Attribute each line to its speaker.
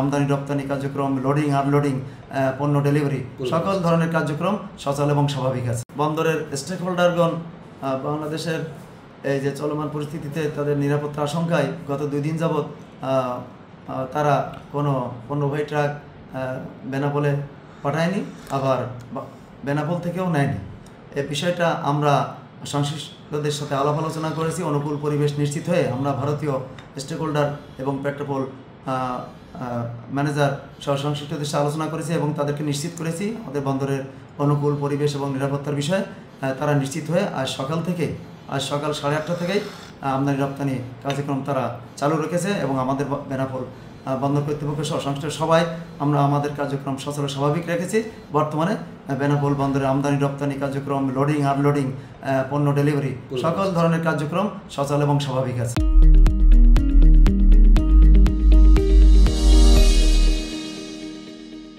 Speaker 1: আমদানি রপ্তানি কার্যক্রম, লোডিং আনলোডিং, পণ্য ডেলিভারি সকল ধরনের কার্যক্রম সচল এবং স্বাভাবিক আছে। বন্দরের স্টেক হোল্ডারগণ বাংলাদেশের এই যে চলমান পরিস্থিতিতে তাদের নিরাপত্তা আশঙ্কায় গত 2 দিন যাবৎ তারা কোনো পণ্যবাহী ট্রাক বেনাপোলে পাঠায়নি, আবার বেনাপোল থেকেও নেয়নি। এই বিষয়টা আমরা সংশ্লিষ্টদের সাথে আলাপ আলোচনা করেছি। অনুকূল পরিবেশ নিশ্চিত হয়ে আমরা ভারতীয় স্টেক হোল্ডার এবং পেট্রোপোল ম্যানেজার সহ সংশ্লিষ্টদের সাথে আলোচনা করেছি এবং তাদেরকে নিশ্চিত করেছি আমাদের বন্দরের অনুকূল পরিবেশ এবং নিরাপত্তার বিষয়ে তারা নিশ্চিত হয়ে আজ সকাল 8:30 থেকেই আমদানি রপ্তানি কার্যক্রম তারা চালু রেখেছে এবং আমাদের বেনাপোল বন্দর কর্তৃপক্ষ সহ সংশ্লিষ্ট সবাই আমরা আমাদের কার্যক্রম সচল স্বাভাবিক রেখেছি। বর্তমানে বেনাপোল বন্দরে আমদানি রপ্তানি কার্যক্রম, লোডিং আনলোডিং, পণ্য ডেলিভারি সকল ধরনের কার্যক্রম সচল এবং স্বাভাবিক আছে।